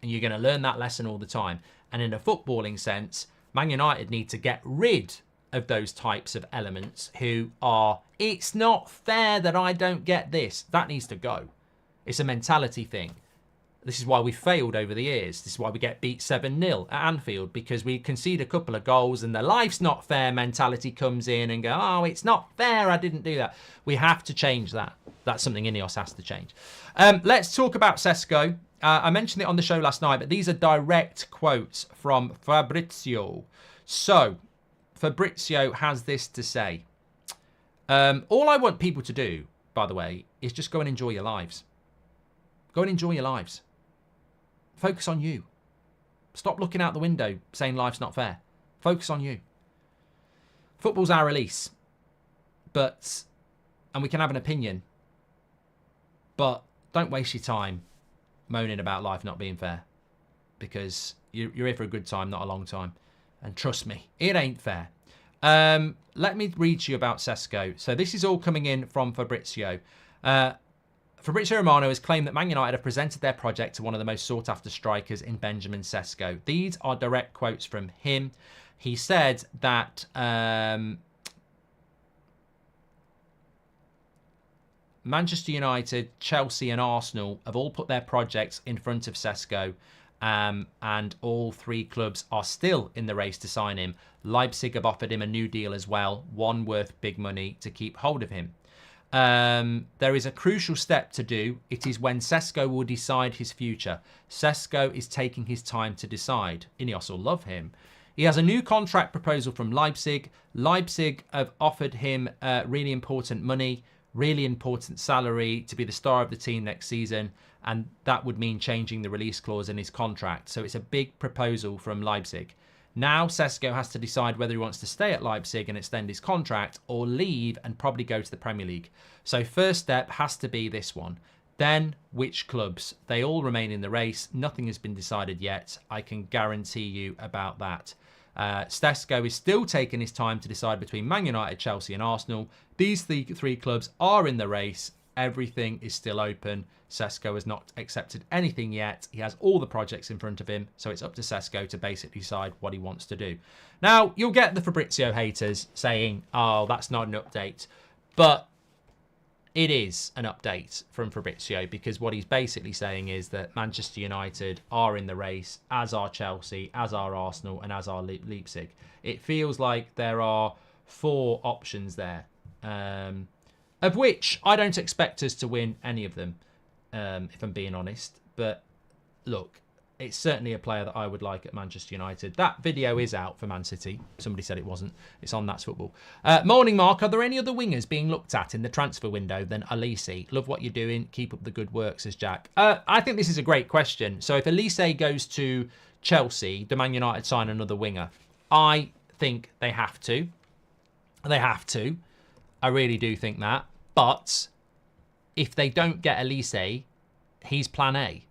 Speaker 1: And you're going to learn that lesson all the time. And in a footballing sense, Man United need to get rid of those types of elements who are, it's not fair that I don't get this. That needs to go. It's a mentality thing. This is why we failed over the years. This is why we get beat 7-0 at Anfield, because we concede a couple of goals and the life's not fair mentality comes in and go, oh, it's not fair, I didn't do that. We have to change that. That's something Ineos has to change. Let's talk about Sesko. I mentioned it on the show last night, but these are direct quotes from Fabrizio. So, Fabrizio has this to say. All I want people to do, by the way, is just go and enjoy your lives. Go and enjoy your lives. Focus on you. Stop looking out the window saying life's not fair. Focus on you. Football's our release. And we can have an opinion. But don't waste your time moaning about life not being fair. Because you're here for a good time, not a long time. And trust me, it ain't fair. Let me read to you about Sesko. So this is all coming in from Fabrizio. Fabrizio Romano has claimed that Man United have presented their project to one of the most sought-after strikers in Benjamin Sesko. These are direct quotes from him. He said that Manchester United, Chelsea and Arsenal have all put their projects in front of Sesko, and all three clubs are still in the race to sign him. Leipzig have offered him a new deal as well, one worth big money to keep hold of him. There is a crucial step to do. It is when Sesko will decide his future. Sesko is taking his time to decide. Ineos will love him. He has a new contract proposal from Leipzig. Leipzig have offered him really important money, really important salary to be the star of the team next season, and that would mean changing the release clause in his contract. So it's a big proposal from Leipzig. Now Sesko has to decide whether he wants to stay at Leipzig and extend his contract or leave and probably go to the Premier League. So first step has to be this one. Then which clubs? They all remain in the race. Nothing has been decided yet. I can guarantee you about that. Sesko is still taking his time to decide between Man United, Chelsea and Arsenal. These three clubs are in the race. Everything is still open. Sesko has not accepted anything yet. He has all the projects in front of him, so it's up to Sesko to basically decide what he wants to do. Now, you'll get the Fabrizio haters saying, oh, that's not an update. But it is an update from Fabrizio, because what he's basically saying is that Manchester United are in the race, as are Chelsea, as are Arsenal, and as are Leipzig. It feels like there are 4 options there, of which I don't expect us to win any of them, if I'm being honest. But look, it's certainly a player that I would like at Manchester United. That video is out for Man City. Somebody said it wasn't. It's on That's Football. Morning, Mark. Are there any other wingers being looked at in the transfer window than Elise? Love what you're doing. Keep up the good work, says Jack. I think this is a great question. So if Elise goes to Chelsea, do Man United sign another winger? I think they have to. They have to. I really do think that. But if they don't get Elise, he's plan A.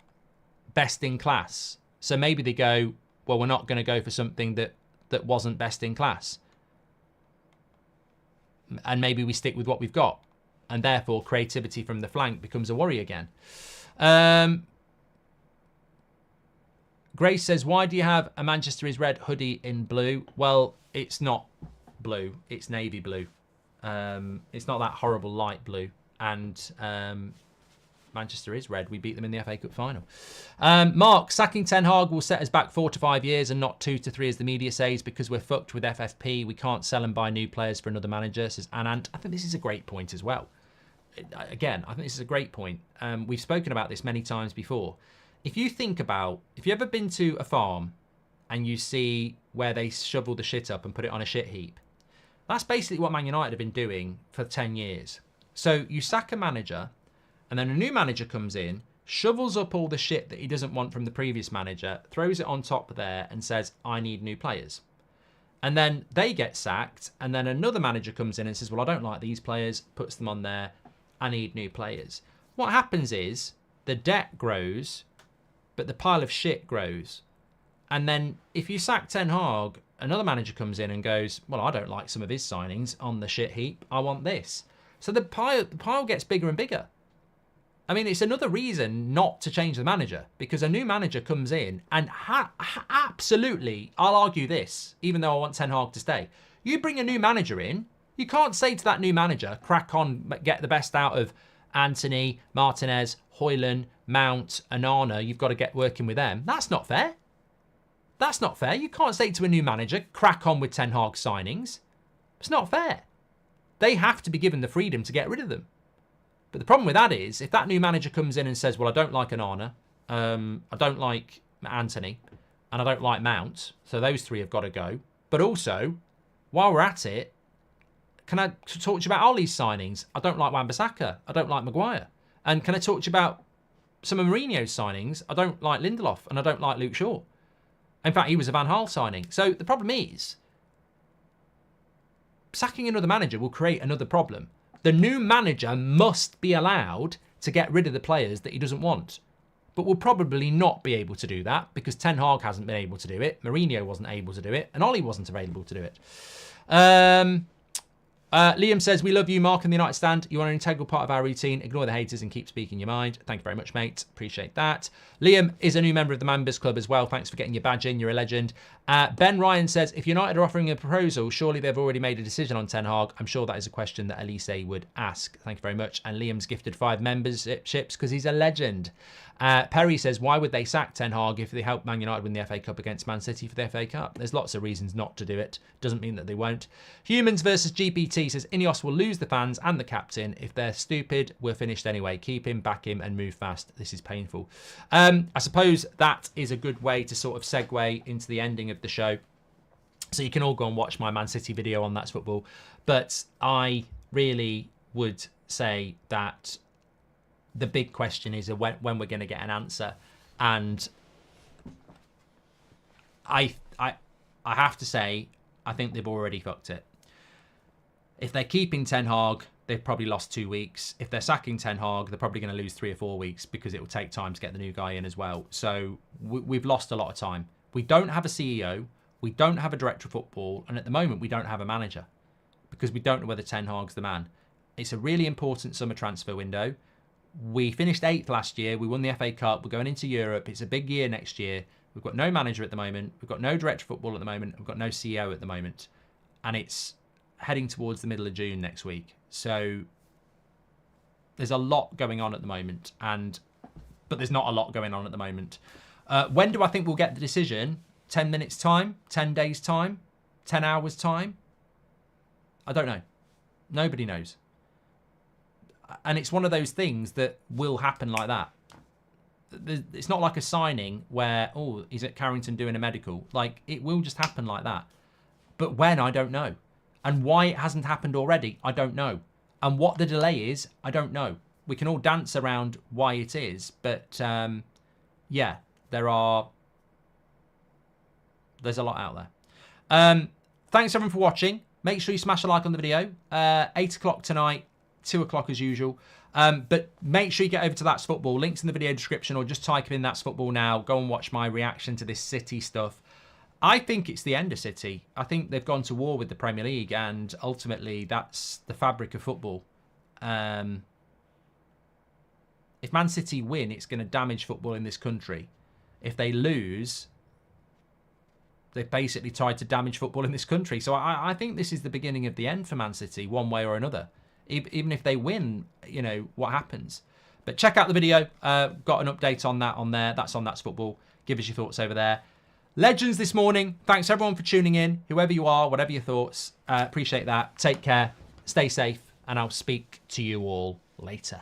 Speaker 1: Best in class. So maybe they go, well, we're not going to go for something that wasn't best in class. And maybe we stick with what we've got. And therefore, creativity from the flank becomes a worry again. Grace says, why do you have a Manchester is red hoodie in blue? Well, it's not blue. It's navy blue. It's not that horrible light blue. And Manchester is red. We beat them in the FA Cup final. Mark, sacking Ten Hag will set us back 4 to 5 years and not 2 to 3 as the media says, because we're fucked with FFP. We can't sell and buy new players for another manager, says Anand. I think this is a great point as well. Again, I think this is a great point. We've spoken about this many times before. If you think about, if you've ever been to a farm and you see where they shovel the shit up and put it on a shit heap, that's basically what Man United have been doing for 10 years. So you sack a manager, and then a new manager comes in, shovels up all the shit that he doesn't want from the previous manager, throws it on top there and says, I need new players. And then they get sacked, and then another manager comes in and says, well, I don't like these players, puts them on there, I need new players. What happens is the debt grows, but the pile of shit grows. And then if you sack Ten Hag, another manager comes in and goes, well, I don't like some of his signings on the shit heap. I want this. So the pile gets bigger and bigger. I mean, it's another reason not to change the manager, because a new manager comes in and absolutely, I'll argue this, even though I want Ten Hag to stay. You bring a new manager in, you can't say to that new manager, crack on, get the best out of Anthony, Martinez, Højlund, Mount, Onana. You've got to get working with them. That's not fair. That's not fair. You can't say to a new manager, crack on with Ten Hag signings. It's not fair. They have to be given the freedom to get rid of them. But the problem with that is, if that new manager comes in and says, well, I don't like Onana, I don't like Anthony, and I don't like Mount, so those three have got to go. But also, while we're at it, can I talk to you about Ollie's signings? I don't like Wan-Bissaka. I don't like Maguire. And can I talk to you about some of Mourinho's signings? I don't like Lindelof, and I don't like Luke Shaw. In fact, he was a Van Gaal signing. So the problem is, sacking another manager will create another problem. The new manager must be allowed to get rid of the players that he doesn't want. But will probably not be able to do that because Ten Hag hasn't been able to do it. Mourinho wasn't able to do it. And Ollie wasn't available to do it. Liam says, we love you, Mark, in the United Stand. You are an integral part of our routine. Ignore the haters and keep speaking your mind. Thank you very much, mate. Appreciate that. Liam is a new member of the Members Club as well. Thanks for getting your badge in. You're a legend. Ben Ryan says, if United are offering a proposal, surely they've already made a decision on Ten Hag. I'm sure that is a question that Elise would ask. Thank you very much. And Liam's gifted 5 memberships because he's a legend. Perry says, why would they sack Ten Hag if they help Man United win the FA Cup against Man City for the FA Cup? There's lots of reasons not to do it. Doesn't mean that they won't. Humans versus GPT says, Ineos will lose the fans and the captain. If they're stupid, we're finished anyway. Keep him, back him, and move fast. This is painful. I suppose that is a good way to sort of segue into the ending of the show. So you can all go and watch my Man City video on That's Football. But I really would say that the big question is when we're going to get an answer. And I have to say, I think they've already fucked it. If they're keeping Ten Hag, they've probably lost 2 weeks. If they're sacking Ten Hag, they're probably going to lose 3 or 4 weeks because it will take time to get the new guy in as well. So we've lost a lot of time. We don't have a CEO. We don't have a director of football. And at the moment, we don't have a manager because we don't know whether Ten Hag's the man. It's a really important summer transfer window. We finished 8th last year. We won the FA Cup. We're going into Europe. It's a big year next year. We've got no manager at the moment. We've got no director of football at the moment. We've got no CEO at the moment. And it's heading towards the middle of June next week. So there's a lot going on at the moment. But there's not a lot going on at the moment. When do I think we'll get the decision? 10 minutes time? 10 days time? 10 hours time? I don't know. Nobody knows. And it's one of those things that will happen like that. It's not like a signing where, oh, he's at Carrington doing a medical. Like, it will just happen like that. But when, I don't know. And why it hasn't happened already, I don't know. And what the delay is, I don't know. We can all dance around why it is. But, yeah, there's a lot out there. Thanks, everyone, for watching. Make sure you smash a like on the video. 8 o'clock tonight. 2 o'clock as usual. But make sure you get over to That's Football. Links in the video description, or just type in That's Football now. Go and watch my reaction to this City stuff. I think it's the end of City. I think they've gone to war with the Premier League, and ultimately that's the fabric of football. If Man City win, it's going to damage football in this country. If they lose, they've basically tried to damage football in this country. So I think this is the beginning of the end for Man City, one way or another. Even if they win, you know, what happens? But check out the video. Got an update on that on there. That's on That's Football. Give us your thoughts over there. Legends this morning. Thanks, everyone, for tuning in. Whoever you are, whatever your thoughts. Appreciate that. Take care. Stay safe. And I'll speak to you all later.